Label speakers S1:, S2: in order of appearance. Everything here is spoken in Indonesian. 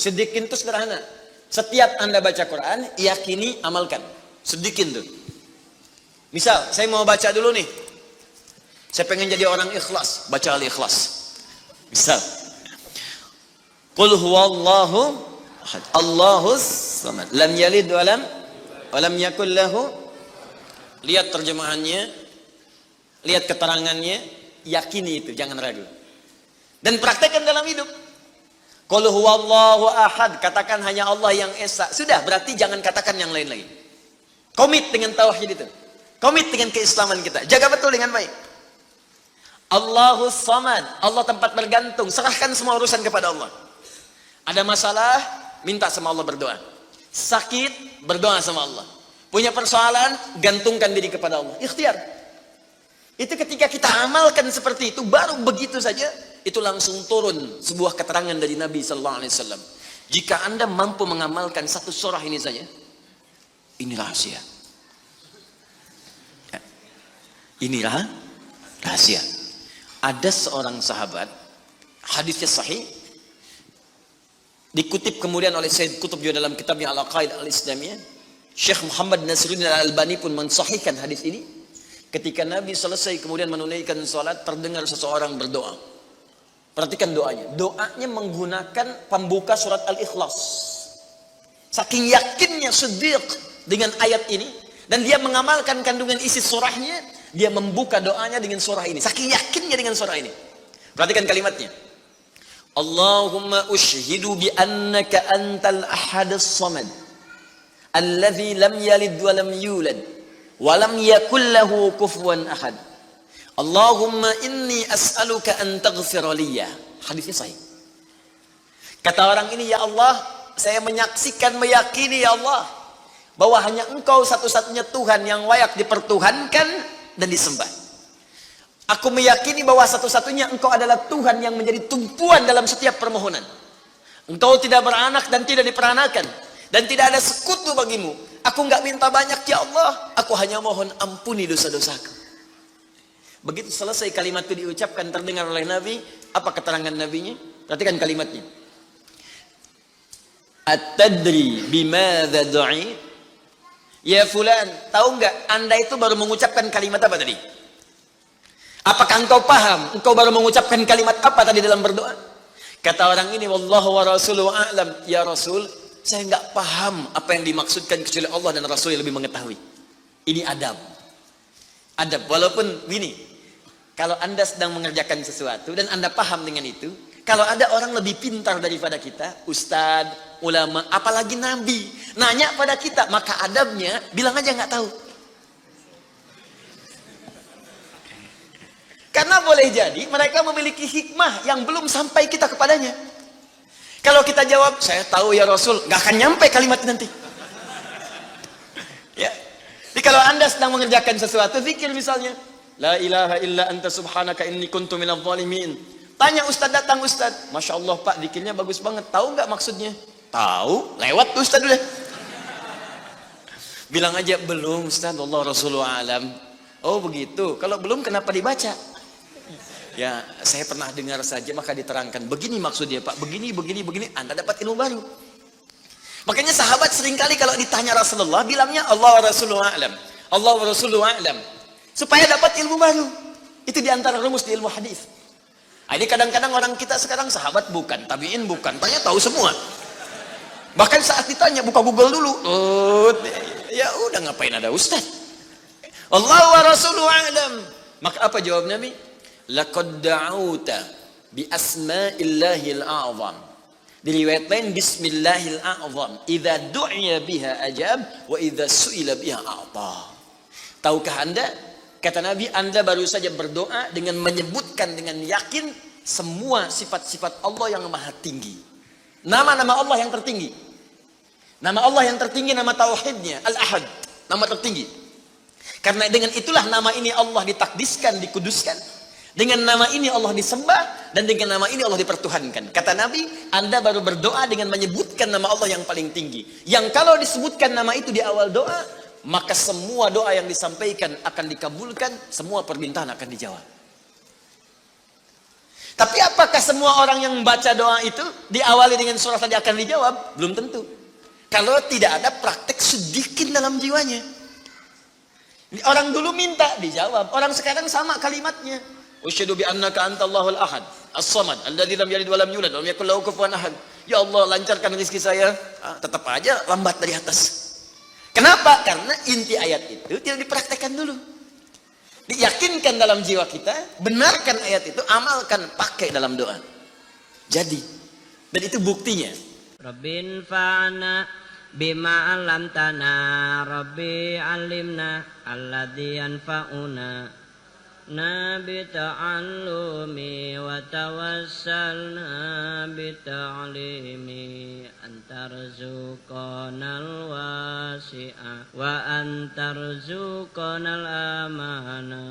S1: Siddiqin itu sederhana. Setiap Anda baca Quran, yakini, amalkan. Siddiqin tuh. Misal, saya mau baca dulu nih. Saya pengen jadi orang ikhlas, baca Al-Ikhlas. Misal. Qul huwallahu ahad, Allahus samad, lam yalid wa lam yakul lahu. Lihat terjemahannya, lihat keterangannya, yakini itu, jangan ragu. Dan praktekkan dalam hidup. Qul huwallahu ahad, katakan hanya Allah yang esa. Sudah, berarti jangan katakan yang lain-lain. Komit dengan tauhid itu. Komit dengan keislaman kita. Jaga betul dengan baik. Allahus samad, Allah tempat bergantung. Serahkan semua urusan kepada Allah. Ada masalah, minta sama Allah, berdoa. Sakit, berdoa sama Allah. Punya persoalan, gantungkan diri kepada Allah. Ikhtiar. Itu ketika kita amalkan seperti itu, baru begitu saja, itu langsung turun sebuah keterangan dari Nabi Sallallahu Alaihi Wasallam. Jika Anda mampu mengamalkan satu surah ini saja, ini rahasia. Ini rahasia. Ada seorang sahabat, hadisnya sahih, dikutip kemudian oleh Sayyid Qutb dalam kitabnya Al-Aqaid Al-Islamiyah. Syekh Muhammad Nasruddin Al-Albani pun mensahihkan hadis ini. Ketika Nabi selesai kemudian menunaikan salat, terdengar seseorang berdoa. Perhatikan doanya. Doanya menggunakan pembuka surat Al-Ikhlas. Saking yakinnya Siddiq dengan ayat ini, dan dia mengamalkan kandungan isi surahnya, dia membuka doanya dengan surah ini. Saking yakinnya dengan surah ini. Perhatikan kalimatnya. Allahumma ushhidu bi annaka antal ahadus samad, alladzi lam yalid wa lam yulad wa lam yakul lahu kufuwan ahad. Allahumma inni as'aluka an taghfira liya. Hadisnya sahih. Kata orang ini, ya Allah, saya menyaksikan, meyakini ya Allah, bahwa hanya Engkau satu-satunya Tuhan yang layak dipertuhankan dan disembah. Aku meyakini bahwa satu-satunya Engkau adalah Tuhan yang menjadi tumpuan dalam setiap permohonan. Engkau tidak beranak dan tidak diperanakan, dan tidak ada sekutu bagimu. Aku enggak minta banyak ya Allah, aku hanya mohon ampuni dosa-dosaku. Begitu selesai kalimat itu diucapkan, terdengar oleh Nabi. Apa keterangan Nabinya? Perhatikan kalimatnya. At-tadri bimadza du'i? Ya fulan, tahu enggak Anda itu baru mengucapkan kalimat apa tadi? Apakah engkau paham? Engkau baru mengucapkan kalimat apa tadi dalam berdoa? Kata orang ini, wallahu wa rasuluhu a'lam. Ya Rasul, saya enggak paham apa yang dimaksudkan kecuali Allah dan Rasul yang lebih mengetahui. Ini adab. Adab, walaupun gini, kalau Anda sedang mengerjakan sesuatu dan Anda paham dengan itu, kalau ada orang lebih pintar daripada kita, ustadz, ulama, apalagi nabi, nanya pada kita, maka adabnya bilang aja nggak tahu. Karena boleh jadi mereka memiliki hikmah yang belum sampai kita kepadanya. Kalau kita jawab, saya tahu ya Rasul, nggak akan nyampe kalimat nanti. Ya. Jadi kalau Anda sedang mengerjakan sesuatu, zikir misalnya, la ilaha illa anta subhanaka inni kuntu minadh dhalimin. Tanya ustaz, datang ustaz, masya Allah pak, zikirnya bagus banget. Tahu nggak maksudnya? Tahu, lewat tuh ustaz udah. Bilang aja belum ustaz, Allah Rasulullah alam. Oh begitu. Kalau belum kenapa dibaca? Ya saya pernah dengar saja, maka diterangkan. Begini maksudnya pak, begini. Anda dapat ilmu baru. Makanya sahabat seringkali kalau ditanya Rasulullah, bilangnya Allah Rasulullah alam. Allah Rasulullah alam. Supaya dapat ilmu baru. Itu diantara rumus di ilmu hadis. Ini kadang-kadang orang kita sekarang sahabat bukan, tabiin bukan, tanya tahu semua. Bahkan saat ditanya buka Google dulu. Ya udah, ngapain ada ustaz? Allah wa rasuluhu a'lam. Maka apa jawab Nabi? Laqad da'uta bi asma'illahil a'zam. Di riwayat lain bismillahil a'zam. Idza du'iya biha ajab wa idza su'ila biha a'ta. Tahukah Anda? Kata Nabi, Anda baru saja berdoa dengan menyebutkan dengan yakin semua sifat-sifat Allah yang maha tinggi. Nama-nama Allah yang tertinggi. Nama Allah yang tertinggi, nama tauhidnya, Al-Ahad, nama tertinggi. Karena dengan itulah nama ini Allah ditakdiskan, dikuduskan. Dengan nama ini Allah disembah, dan dengan nama ini Allah dipertuhankan. Kata Nabi, Anda baru berdoa dengan menyebutkan nama Allah yang paling tinggi. Yang kalau disebutkan nama itu di awal doa, maka semua doa yang disampaikan akan dikabulkan, semua permintaan akan dijawab. Tapi apakah semua orang yang membaca doa itu diawali dengan surah tadi akan dijawab? Belum tentu. Kalau tidak ada praktek sedikit dalam jiwanya. Orang dulu minta dijawab, orang sekarang sama kalimatnya. Usyhadu bi annaka antallahul ahad, as-samad, alladzi lam yalid wa lam yulad wa lam yakul lahu kufuwan ahad. Ya Allah, lancarkan rezeki saya. Tetap aja lambat dari atas. Kenapa? Karena inti ayat itu tidak dipraktekkan dulu. Diyakinkan dalam jiwa kita, benarkan ayat itu, amalkan, pakai dalam doa. Jadi, dan itu buktinya.
S2: Rabbin fa'ana bima 'allamtana, Rabbi 'allimna alladzi yanfa'una, nabi ta'allumi wa tawassalna bi ta'limi, antarzuqanal wasi'a wa antarzuqanal amana